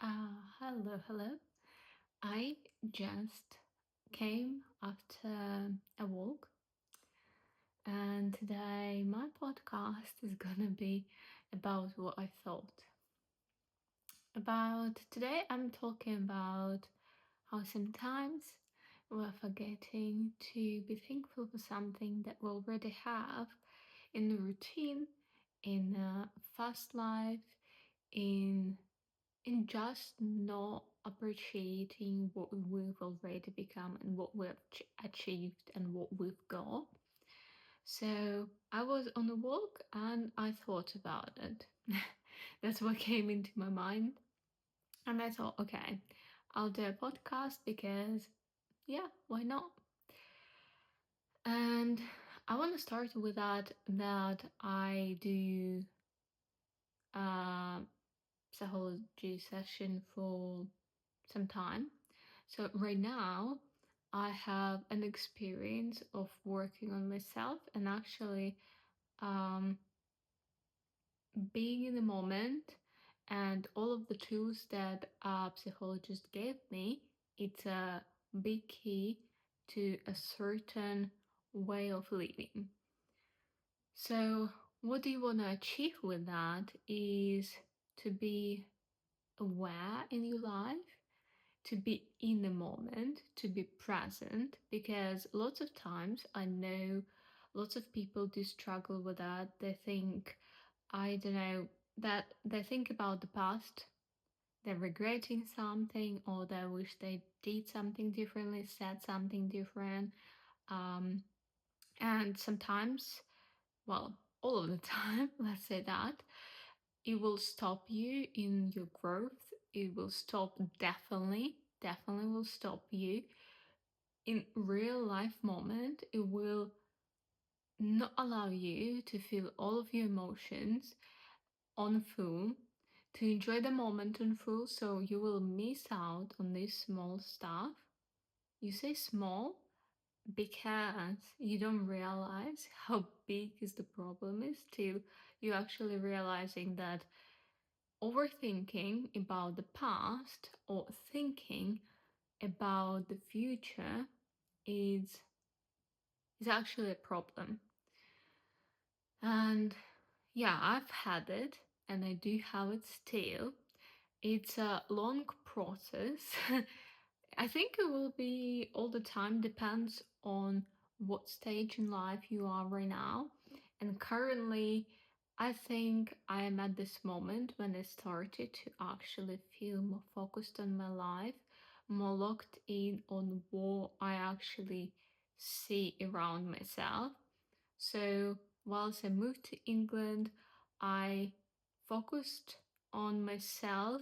Hello. I just came after a walk, and today my podcast is gonna be about what I thought. About today, I'm talking about how sometimes we're forgetting to be thankful for something that we already have in the routine, in a fast life, in just not appreciating what we've already become and what we've achieved and what we've got. So I was on a walk and I thought about it. That's what came into my mind. And I thought, okay, I'll do a podcast because, yeah, why not? And I want to start with that I do a psychology session for some time. So right now, I have an experience of working on myself and actually um, being in the moment and all of the tools that a psychologist gave me. It's a big key to a certain way of living. So, what do you want to achieve with that is to be aware in your life, to be in the moment, to be present, because lots of times I know lots of people do struggle with that. They think, I don't know, that they think about the past, they're regretting something, or they wish they did something differently, said something different. Um, and sometimes, well, all of the time, let's say that, it will stop you in your growth. It will stop, definitely will stop you in real life moment. It will not allow you to feel all of your emotions on full, to enjoy the moment on full, so you will miss out on this small stuff. You say small because you don't realize how big is the problem is till you actually realizing that overthinking about the past or thinking about the future is is actually a problem. And yeah, I've had it and I do have it still. It's a long process. I think it will be all the time, depends on what stage in life you are right now. And currently, I think I am at this moment when I started to actually feel more focused on my life, more locked in on what I actually see around myself. So, whilst I moved to England, I focused on myself,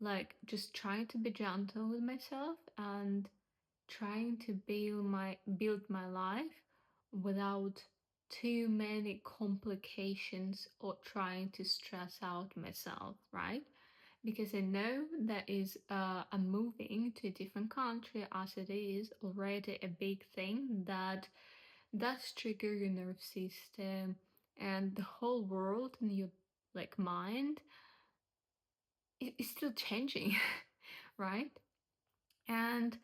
like just trying to be gentle with myself and trying to build my life without too many complications or trying to stress out myself, right? Because I know that is a moving to a different country as it is already a big thing that does trigger your nerve system and the whole world and your like mind is still changing, right? And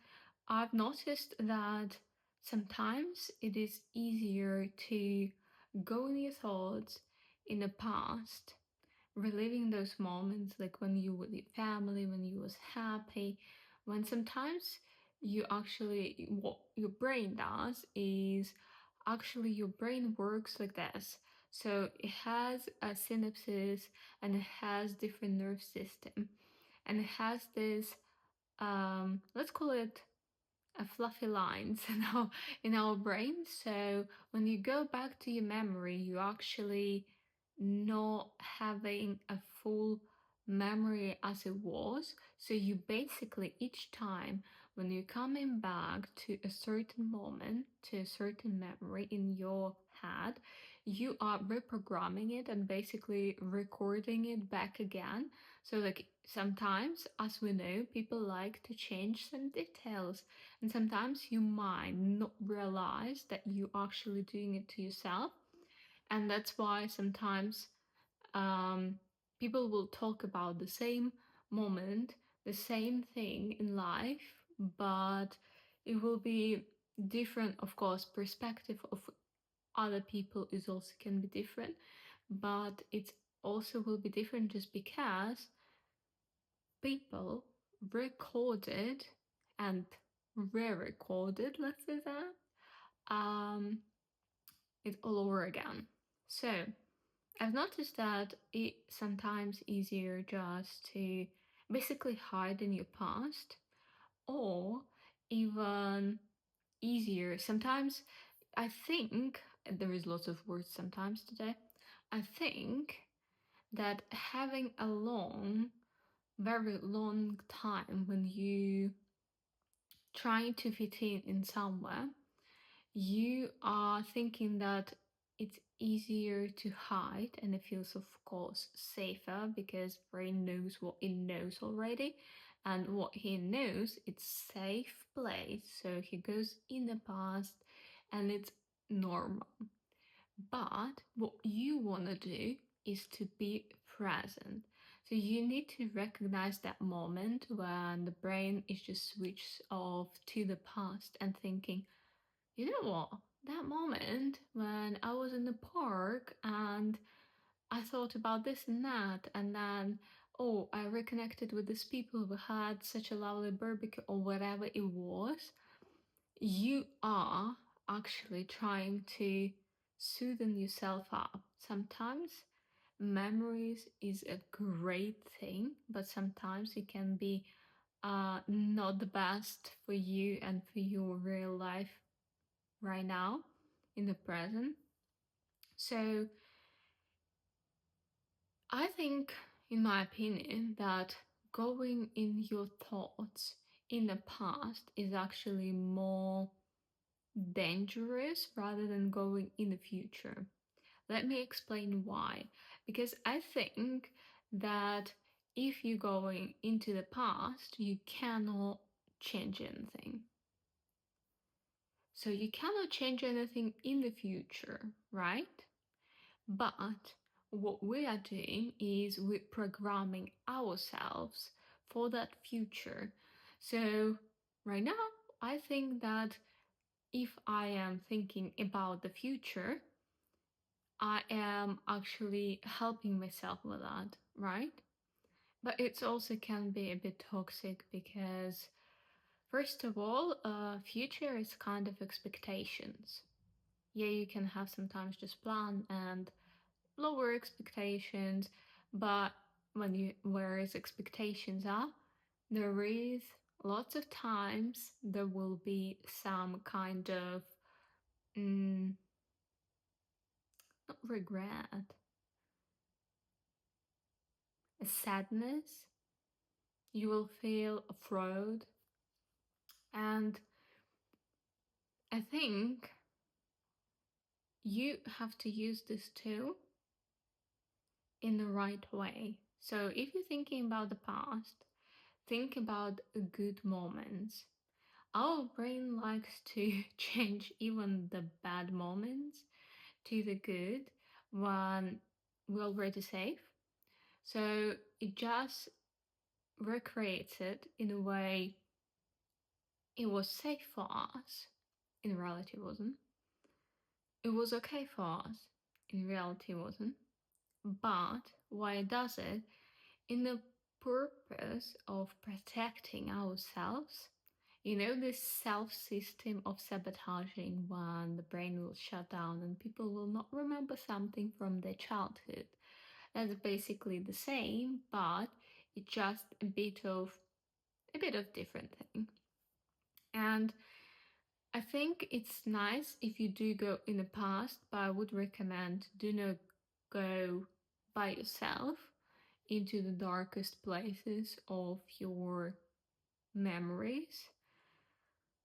I've noticed that sometimes it is easier to go in your thoughts in the past, reliving those moments like when you were with your family, when you was happy, when sometimes you actually, what your brain does is actually your brain works like this. So it has a synapses and it has different nerve system and it has this let's call it a fluffy lines in our brain. So when you go back to your memory, you actually not having a full memory as it was. So you basically each time when you're coming back to a certain moment, to a certain memory in your head, you are reprogramming it and basically recording it back again. So like sometimes, as we know, people like to change some details, and sometimes you might not realize that you're actually doing it to yourself. And that's why sometimes um, people will talk about the same moment the same thing in life, but it will be different. Of course, perspective of other people is also can be different, but it also will be different just because people recorded and re-recorded, let's say that, it all over again. So I've noticed that it's sometimes easier just to basically hide in your past, or even easier. Sometimes I think there is lots of words sometimes today. I think that having a very long time when you trying to fit in somewhere, you are thinking that it's easier to hide and it feels of course safer because brain knows what it knows already, and what he knows it's safe place, so he goes in the past and it's normal. But what you want to do is to be present. So you need to recognize that moment when the brain is just switched off to the past and thinking, you know what? That moment when I was in the park and I thought about this and that, and then, oh, I reconnected with these people who had such a lovely barbecue or whatever it was. You are actually trying to soothe yourself up. Sometimes memories is a great thing, but sometimes it can be not the best for you and for your real life right now in the present. So I think, in my opinion, that going in your thoughts in the past is actually more dangerous rather than going in the future. Let me explain why. Because I think that if you're going into the past, you cannot change anything. So you cannot change anything in the future, right? But what we are doing is we're programming ourselves for that future. So right now, I think that if I am thinking about the future, I am actually helping myself with that, right? But it also can be a bit toxic because, first of all, future is kind of expectations. Yeah, you can have sometimes just plan and lower expectations, but whereas expectations are, there is lots of times there will be some kind of mm, not regret, a sadness. You will feel afraid, and I think you have to use this tool in the right way. So if you're thinking about the past, think about good moments. Our brain likes to change even the bad moments to the good when we're already safe. So it just recreates it in a way it was safe for us. In reality, it wasn't. It was okay for us. In reality, it wasn't. But why it does it? In the purpose of protecting ourselves. You know, this self system of sabotaging when the brain will shut down and people will not remember something from their childhood. That's basically the same, but it's just a bit of different thing. And I think it's nice if you do go in the past, but I would recommend do not go by yourself into the darkest places of your memories.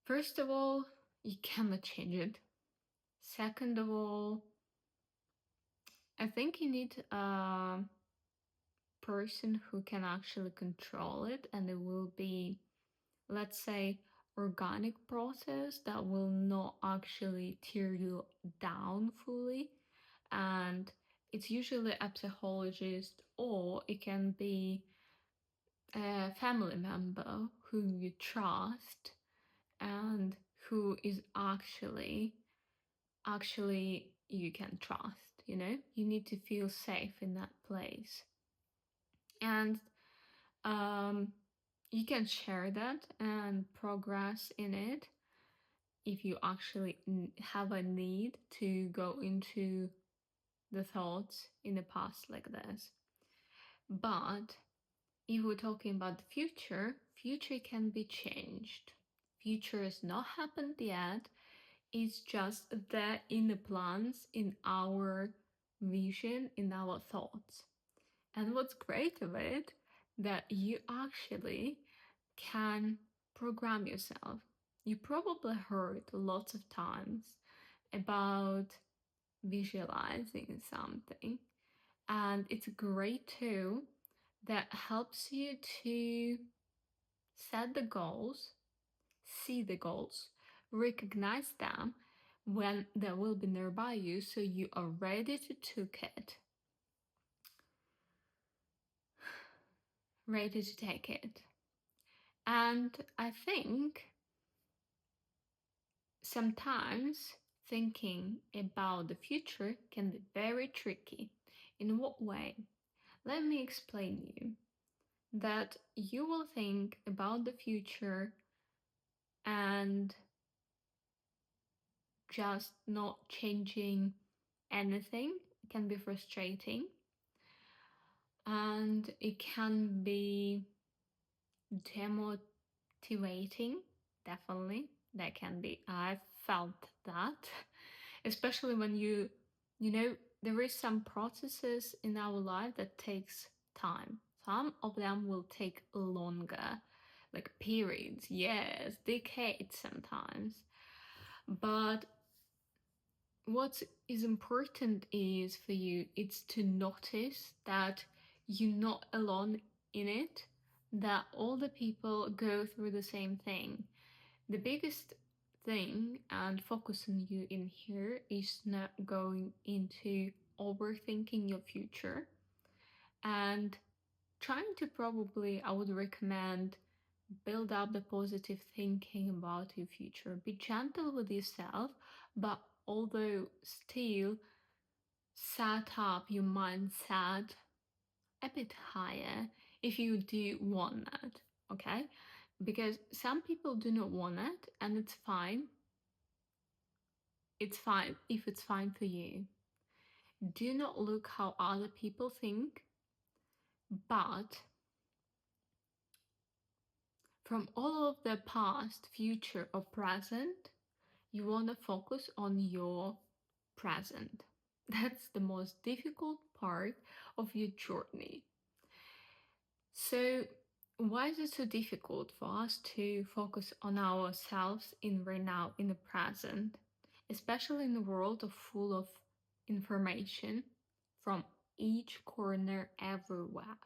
First of all, you cannot change it. Second of all, I think you need a person who can actually control it, and it will be, let's say, organic process that will not actually tear you down fully. And it's usually a psychologist, or it can be a family member who you trust and who is actually you can trust, you know? You need to feel safe in that place. And um, you can share that and progress in it if you actually have a need to go into the thoughts in the past like this. But if we're talking about the future can be changed. Future has not happened yet. It's just there in the plans, in our vision, in our thoughts. And what's great of it, that you actually can program yourself. You probably heard lots of times about visualizing something, and it's a great tool that helps you to set the goals, see the goals, recognize them when they will be nearby you so you are ready to take it. Ready to take it. And I think sometimes thinking about the future can be very tricky. In what way? Let me explain you that you will think about the future and just not changing anything can be frustrating, and it can be demotivating. Definitely that can be. I've felt that especially when you know there is some processes in our life that takes time. Some of them will take longer, like periods, years, decades sometimes. But what is important is for you it's to notice that you're not alone in it, that all the people go through the same thing. The biggest thing and focus on you in here is not going into overthinking your future and trying to probably, I would recommend, build up the positive thinking about your future. Be gentle with yourself, but although still set up your mindset a bit higher if you do want that, okay? Because some people do not want it, and it's fine. It's fine if it's fine for you. Do not look how other people think, but from all of the past, future, or present, you want to focus on your present. That's the most difficult part of your journey. So, why is it so difficult for us to focus on ourselves in right now, in the present, especially in a world full of information from each corner everywhere?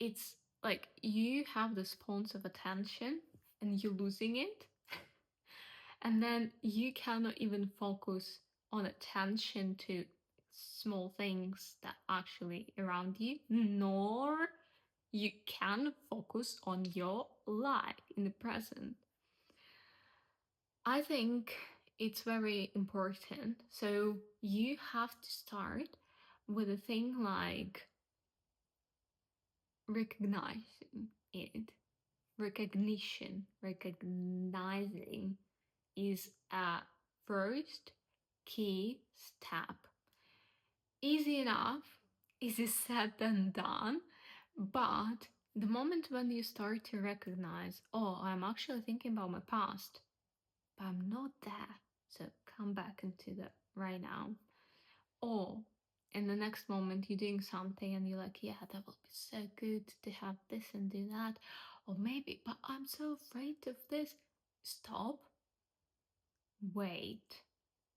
It's like you have the sponge of attention and you're losing it, and then you cannot even focus on attention to small things that actually around you, nor you can focus on your life in the present. I think it's very important. So you have to start with a thing like recognizing it. Recognizing is a first key step. Easy enough, easy said than done, but the moment when you start to recognize, oh, I'm actually thinking about my past, but I'm not there, so come back into the right now. Or in the next moment, you're doing something and you're like, yeah, that would be so good to have this and do that. Or maybe, but I'm so afraid of this. Stop. Wait.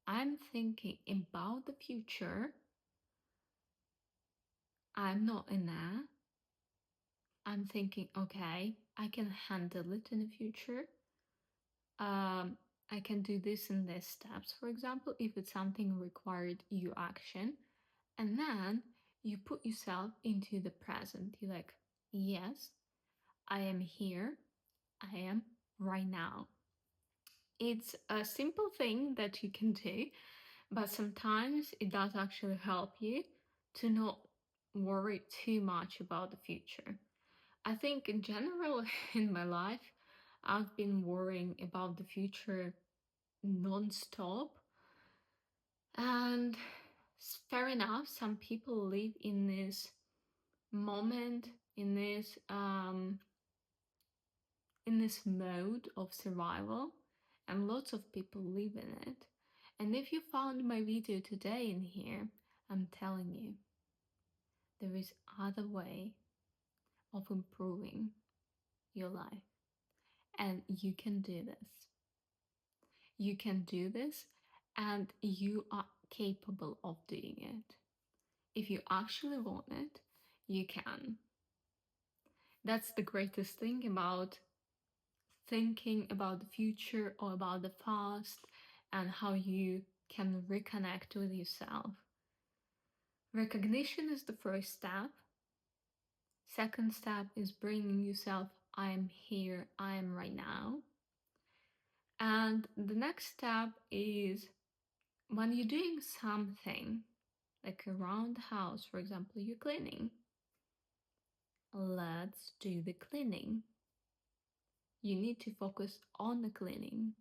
I'm thinking about the future. I'm not in there. I'm thinking, okay, I can handle it in the future. I can do this and this steps, for example, if it's something required you action. And then you put yourself into the present. You're like, Yes, I am here. I am right now. It's a simple thing that you can do, but sometimes it does actually help you to not worry too much about the future. I think in general in my life, I've been worrying about the future non-stop. And fair enough, some people live in this moment, in this mode of survival, and lots of people live in it. And if you found my video today in here, I'm telling you, there is other way of improving your life, and you can do this. You can do this, and you are capable of doing it. If you actually want it, you can. That's the greatest thing about thinking about the future or about the past and how you can reconnect with yourself. Recognition is the first step. Second step is bringing yourself, I am here, I am right now. And the next step is when you're doing something, like around the house, for example, you're cleaning. Let's do the cleaning. You need to focus on the cleaning.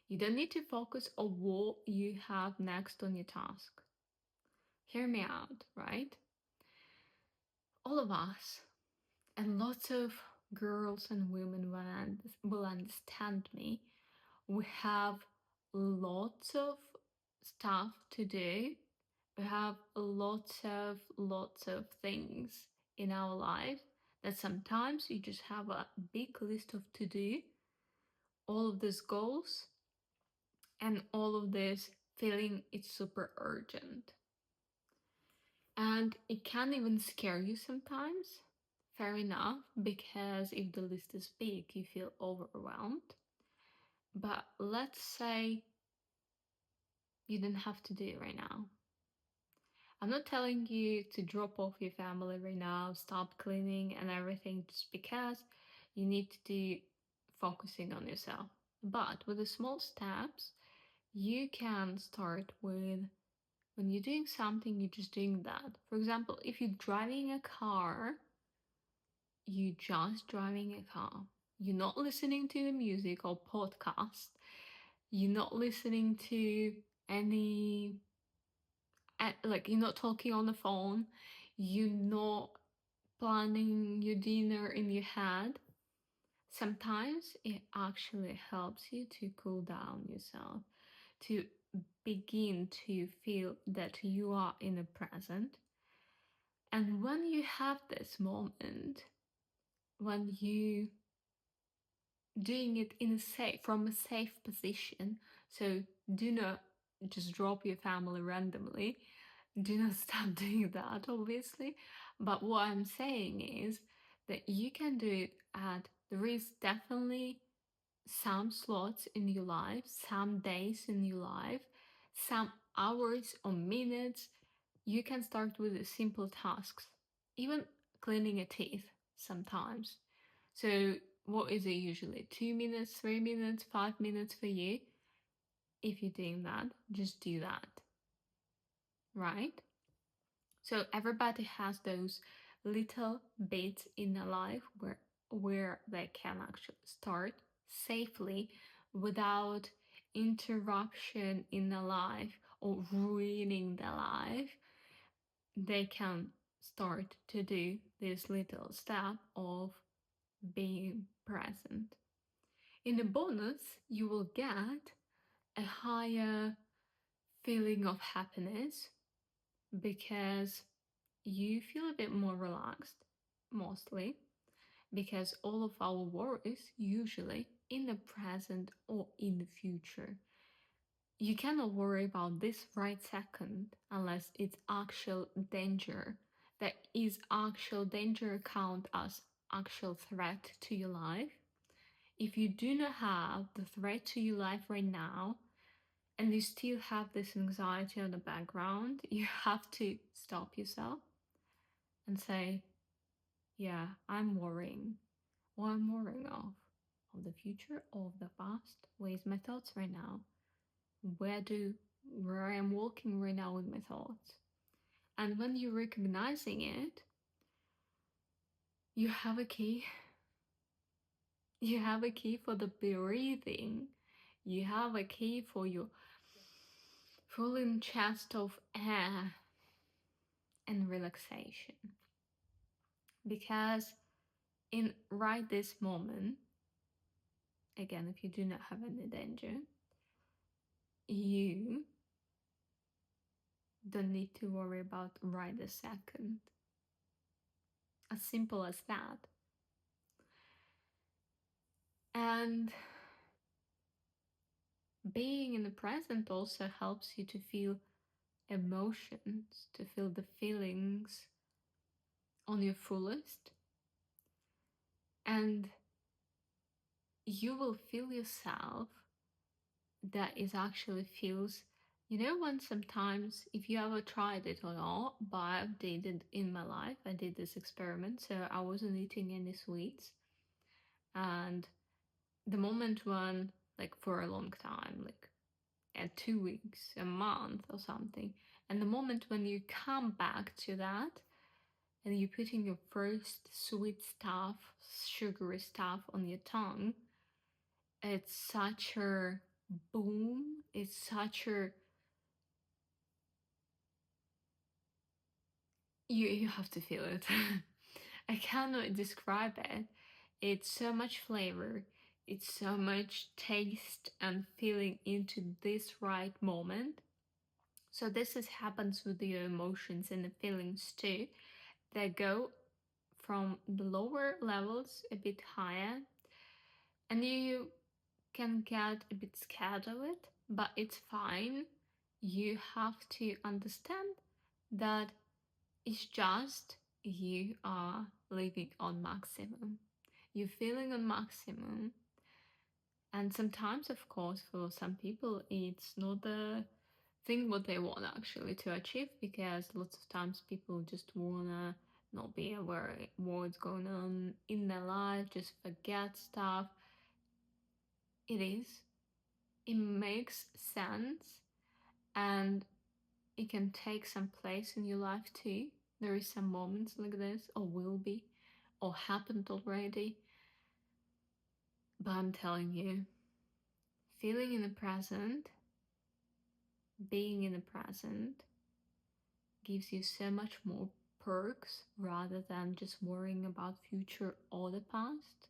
You don't need to focus on what you have next on your task. Hear me out, right? All of us, and lots of girls and women will understand me. We have lots of stuff to do. We have lots of things in our life that sometimes you just have a big list of to do, all of these goals, and all of this feeling it's super urgent. And it can even scare you sometimes. Fair enough, because if the list is big, you feel overwhelmed. But let's say you don't have to do it right now. I'm not telling you to drop off your family right now, stop cleaning and everything just because you need to do focusing on yourself. But with the small steps, you can start with when you're doing something, you're just doing that. For example, if you're driving a car, you're just driving a car. You're not listening to the music or podcast. You're not listening to any, like, you're not talking on the phone. You're not planning your dinner in your head. Sometimes it actually helps you to cool down yourself, to begin to feel that you are in the present. And when you have this moment, when you doing it in a from a safe position, so do not just drop your family randomly, do not stop doing that, obviously. But what I'm saying is that you can do it at, there is definitely some slots in your life, some days in your life, some hours or minutes. You can start with the simple tasks, even cleaning a teeth sometimes. So what is it usually? 2 minutes, 3 minutes, 5 minutes for you? If you're doing that, just do that, right? So everybody has those little bits in their life where they can actually start safely without interruption in their life or ruining their life. They can start to do this little step of being present. In the bonus, you will get a higher feeling of happiness because you feel a bit more relaxed, mostly, because all of our worries usually in the present or in the future. You cannot worry about this right second unless it's actual danger. That is actual danger count as actual threat to your life. If you do not have the threat to your life right now, and you still have this anxiety on the background, you have to stop yourself and say, Yeah, I'm worrying. What I'm worrying of the future, of the past. Where's my thoughts right now? Where I am walking right now with my thoughts. And when you're recognizing it, you have a key. You have a key for the breathing. You have a key for your filling chest of air and relaxation. Because in right this moment, again, if you do not have any danger, you don't need to worry about right this second. As simple as that. And being in the present also helps you to feel emotions, to feel the feelings on your fullest. And you will feel yourself that is actually feels, you know, when sometimes, if you ever tried it or not, but I did it in my life. I did this experiment, so I wasn't eating any sweets. And the moment when, like, for a long time, like 2 weeks, a month or something, and the moment when you come back to that and you're putting your first sweet stuff, sugary stuff on your tongue, it's such a boom, it's such a, you have to feel it. I cannot describe it. It's so much flavor, it's so much taste and feeling into this right moment. So this is happens with your emotions and the feelings too. They go from the lower levels a bit higher, and you can get a bit scared of it, but it's fine. You have to understand that it's just you are living on maximum. You're feeling on maximum. And sometimes, of course, for some people, it's not the thing what they want actually to achieve, because lots of times people just wanna not be aware what's going on in their life, just forget stuff. It is. It makes sense, and it can take some place in your life too. There is some moments like this, or will be, or happened already. But I'm telling you, feeling in the present, being in the present, gives you so much more perks rather than just worrying about future or the past.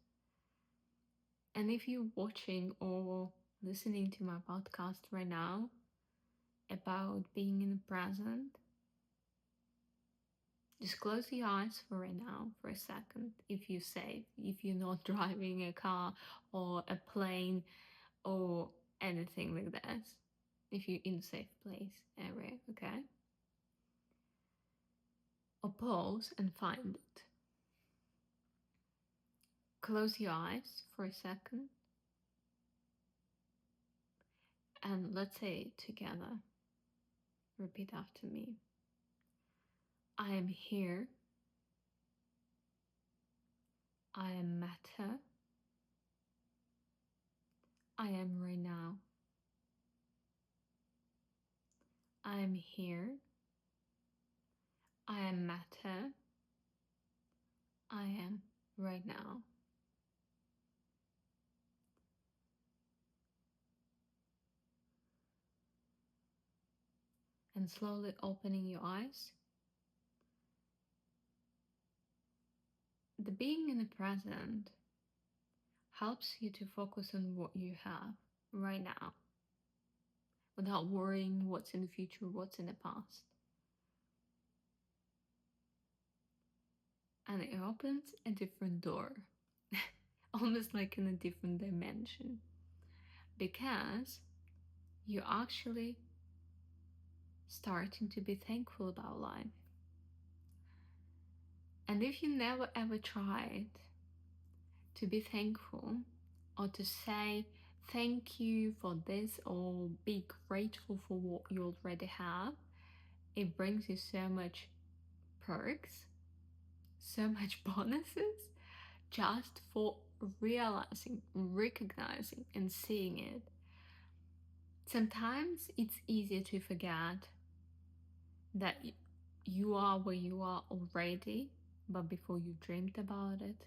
And if you're watching or listening to my podcast right now about being in the present, just close your eyes for right now, for a second, if you're safe, if you're not driving a car or a plane or anything like that, if you're in a safe place area, okay? Or pause and find it. Close your eyes for a second, and let's say it together. Repeat after me. I am here. I am matter. I am right now. I am here. I am matter. I am right now. And slowly opening your eyes. The being in the present helps you to focus on what you have right now without worrying what's in the future, what's in the past. And it opens a different door, almost like in a different dimension, because you're actually starting to be thankful about life. And if you never ever tried to be thankful or to say thank you for this or be grateful for what you already have, it brings you so much perks, so much bonuses just for realizing, recognizing, and seeing it. Sometimes it's easier to forget that you are where you are already, but before you dreamed about it,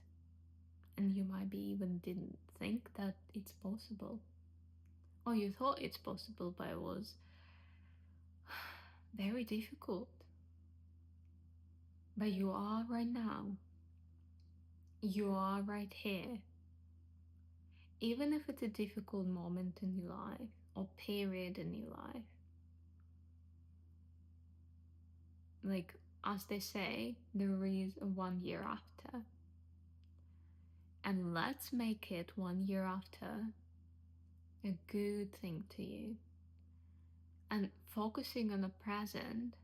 and you might be even didn't think that it's possible, or you thought it's possible, but it was very difficult. But you are right now, you are right here. Even if it's a difficult moment in your life or period in your life, like as they say, there is a 1 year after. And let's make it 1 year after a good thing to you. And focusing on the present,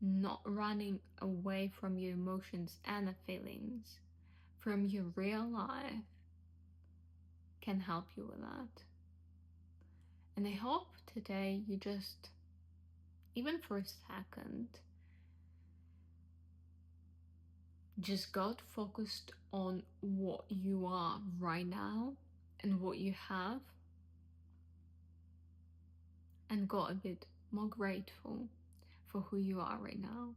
not running away from your emotions and the feelings, from your real life, can help you with that. And I hope today you just, even for a second, just got focused on what you are right now and what you have, and got a bit more grateful for who you are right now.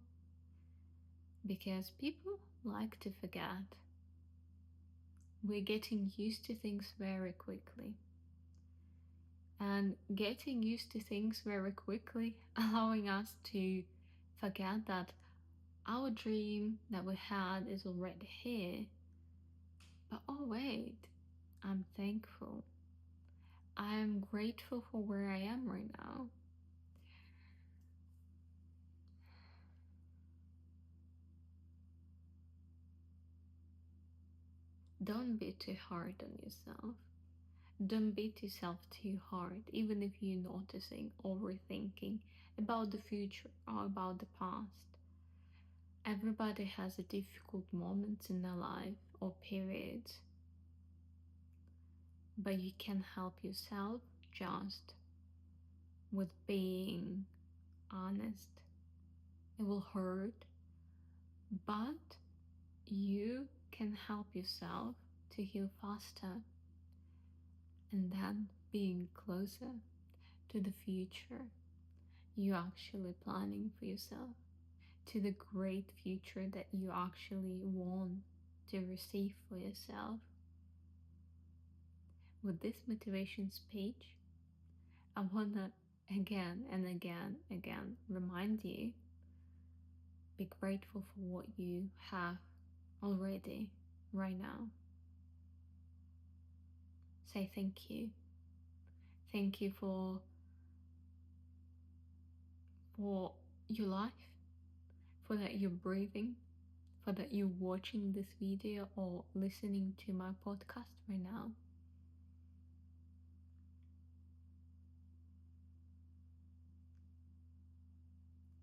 Because people like to forget. We're getting used to things very quickly. And getting used to things very quickly, allowing us to forget that our dream that we had is already here. But oh, wait, I'm thankful. I'm grateful for where I am right now. Don't be too hard on yourself. Don't beat yourself too hard, even if you're noticing, overthinking about the future or about the past. Everybody has a difficult moments in their life or periods, but you can help yourself just with being honest. It will hurt, but you can help yourself to heal faster, and then being closer to the future you're actually planning for yourself, to the great future that you actually want to receive for yourself. With this motivation speech, I wanna again and again remind you, be grateful for what you have already right now. Say thank you. Thank you for your life, for that you're breathing, for that you're watching this video or listening to my podcast right now.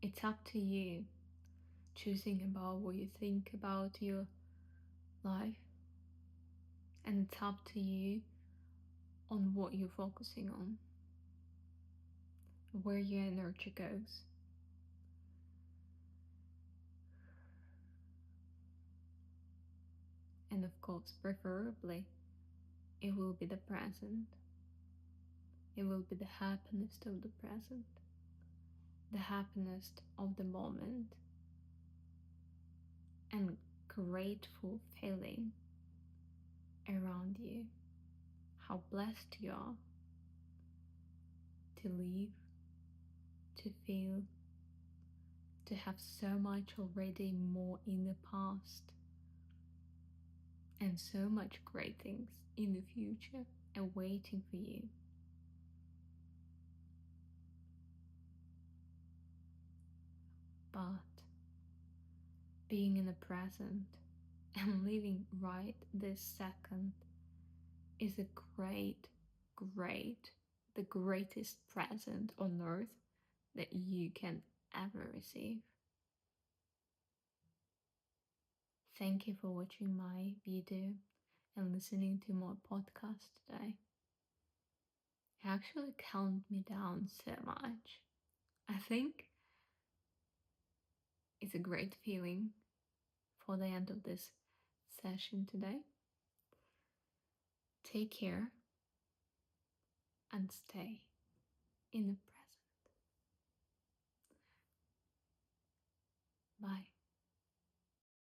It's up to you choosing about what you think about your life, and it's up to you on what you're focusing on, where your energy goes. And of course, preferably, it will be the present. It will be the happiness of the present, the happiness of the moment, and grateful feeling around you. How blessed you are to live, to feel, to have so much already more in the past, and so much great things in the future awaiting for you. But being in the present and living right this second is a great, the greatest present on earth that you can ever receive. Thank you for watching my video and listening to my podcast today. It actually calmed me down so much. I think it's a great feeling for the end of this session today. Take care and stay in the